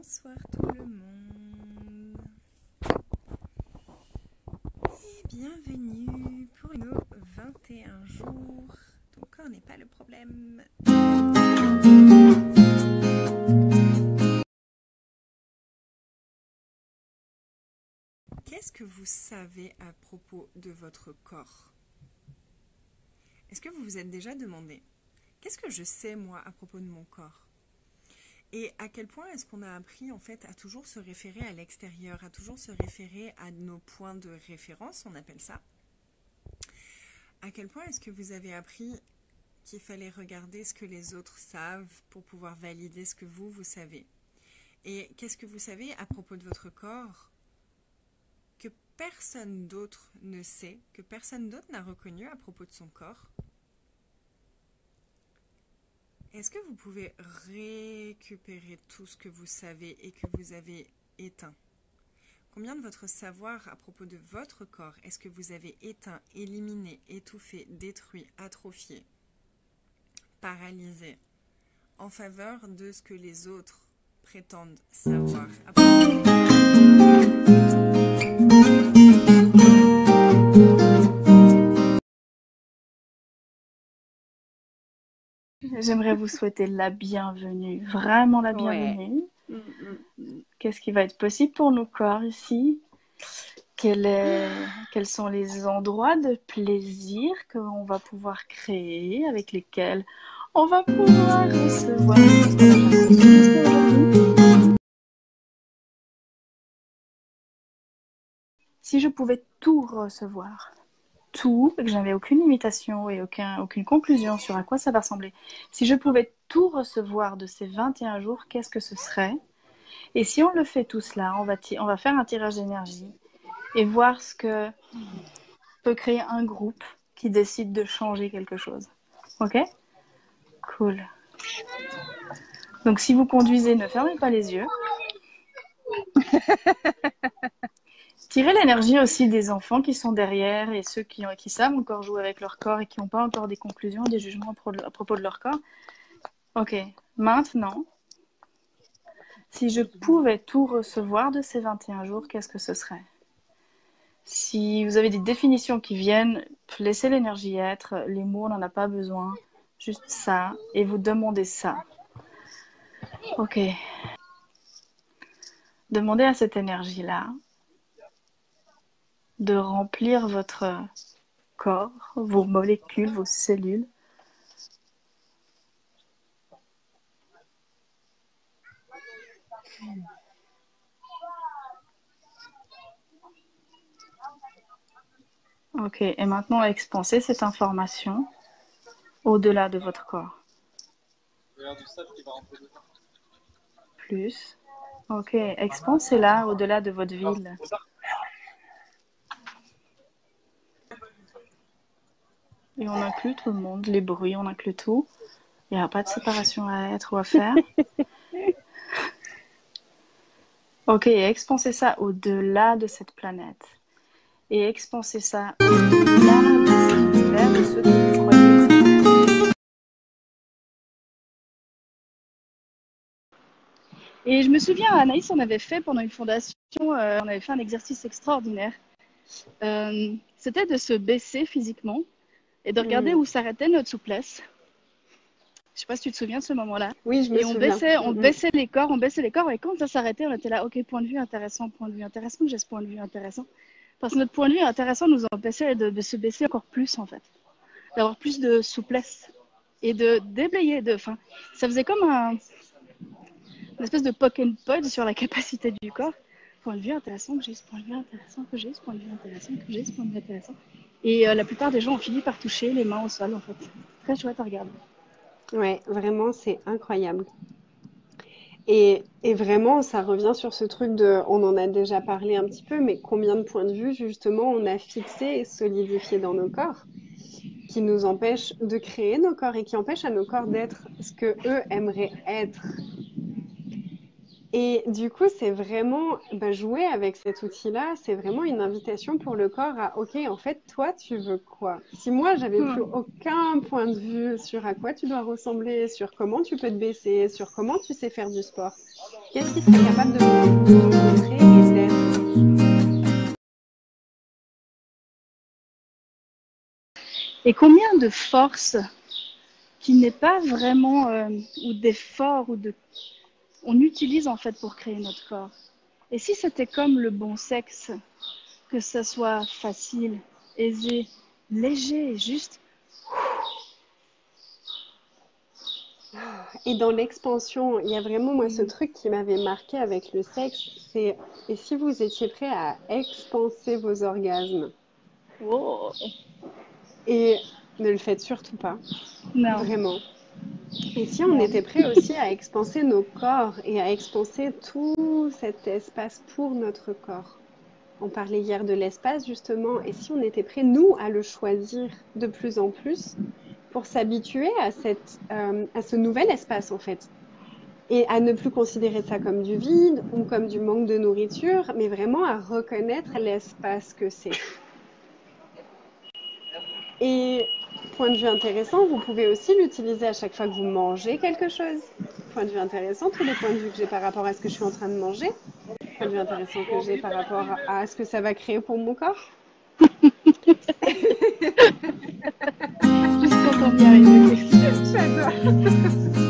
Bonsoir tout le monde et bienvenue pour nos 21 jours. Ton corps n'est pas le problème. Qu'est-ce que vous savez à propos de votre corps? Est-ce que vous vous êtes déjà demandé qu'est-ce que je sais moi à propos de mon corps? Et à quel point est-ce qu'on a appris en fait à toujours se référer à l'extérieur, à toujours se référer à nos points de référence, on appelle ça. À quel point est-ce que vous avez appris qu'il fallait regarder ce que les autres savent pour pouvoir valider ce que vous savez? Et qu'est-ce que vous savez à propos de votre corps que personne d'autre ne sait, que personne d'autre n'a reconnu à propos de son corps? Est-ce que vous pouvez récupérer tout ce que vous savez et que vous avez éteint? Combien de votre savoir à propos de votre corps est-ce que vous avez éteint, éliminé, étouffé, détruit, atrophié, paralysé en faveur de ce que les autres prétendent savoir à propos J'aimerais vous souhaiter la bienvenue, vraiment la Ouais. bienvenue. Qu'est-ce qui va être possible pour nos corps ici? Quels sont les endroits de plaisir qu'on va pouvoir créer, avec lesquels on va pouvoir recevoir ce qu'on a jamais reçu aujourd'hui? Si je pouvais tout recevoir, tout, et que j'avais aucune limitation et aucune conclusion sur à quoi ça va ressembler. Si je pouvais tout recevoir de ces 21 jours, qu'est-ce que ce serait? Et si on le fait tout cela, on va faire un tirage d'énergie et voir ce que peut créer un groupe qui décide de changer quelque chose. Ok? Cool. Donc si vous conduisez, ne fermez pas les yeux. Tirez l'énergie aussi des enfants qui sont derrière et ceux qui savent encore jouer avec leur corps et qui n'ont pas encore des conclusions, des jugements à propos de leur corps. Ok, maintenant, si je pouvais tout recevoir de ces 21 jours, qu'est-ce que ce serait? Si vous avez des définitions qui viennent, laissez l'énergie être, les mots, on n'en a pas besoin, juste ça, et vous demandez ça. Ok. Demandez à cette énergie-là de remplir votre corps, vos molécules, vos cellules. Ok, et maintenant expansez cette information au-delà de votre corps. Plus. Ok, expansez-la au-delà de votre ville. Et on inclut tout le monde, les bruits, on inclut tout. Il n'y a pas de séparation à être ou à faire. Ok, expansez ça au-delà de cette planète. Et expansez ça au-delà de cet univers, de ceux que vous croyez. Et je me souviens, Anaïs, on avait fait pendant une fondation, on avait fait un exercice extraordinaire. C'était de se baisser physiquement et de regarder où s'arrêtait notre souplesse. Je sais pas si tu te souviens de ce moment-là. Oui, je me souviens. On baissait les corps, et quand ça s'arrêtait, on était là, ok, point de vue intéressant, j'ai ce point de vue intéressant. Parce que notre point de vue intéressant nous empêchait de se baisser encore plus, en fait. D'avoir plus de souplesse et de déblayer. Ça faisait comme une espèce de poke and pod sur la capacité du corps. Point de vue intéressant, que j'ai ce point de vue intéressant, que j'ai ce point de vue intéressant, que j'ai ce point de vue intéressant. Et la plupart des gens ont fini par toucher les mains au sol, en fait. Très chouette à regarder. Ouais, vraiment, c'est incroyable. Et vraiment, ça revient sur ce truc on en a déjà parlé un petit peu, mais combien de points de vue, justement, on a fixé et solidifié dans nos corps, qui nous empêchent de créer nos corps et qui empêchent à nos corps d'être ce que eux aimeraient être. Et du coup, c'est vraiment jouer avec cet outil-là, c'est vraiment une invitation pour le corps à, ok, en fait, toi, tu veux quoi? Si moi, j'avais plus aucun point de vue sur à quoi tu dois ressembler, sur comment tu peux te baisser, sur comment tu sais faire du sport, Qu'est-ce qui serait capable de nous montrer et d'être? Et combien de force qui n'est pas vraiment, ou d'effort, on utilise en fait pour créer notre corps. Et si c'était comme le bon sexe, que ça soit facile, aisé, léger, juste. Et dans l'expansion, il y a vraiment, moi, ce truc qui m'avait marqué avec le sexe, c'est et si vous étiez prêt à expanser vos orgasmes, Oh, et ne le faites surtout pas, non, vraiment. Et si on non. était prêt aussi à expanser nos corps et à expanser tout cet espace pour notre corps. On parlait hier de l'espace justement, et si on était prêt, nous, à le choisir de plus en plus pour s'habituer à à ce nouvel espace en fait, et à ne plus considérer ça comme du vide ou comme du manque de nourriture, mais vraiment à reconnaître l'espace que c'est. Et point de vue intéressant, vous pouvez aussi l'utiliser à chaque fois que vous mangez quelque chose. Point de vue intéressant, tous les points de vue que j'ai par rapport à ce que je suis en train de manger. Point de vue intéressant que j'ai par rapport à ce que ça va créer pour mon corps. Juste quand on y arrive. J'adore.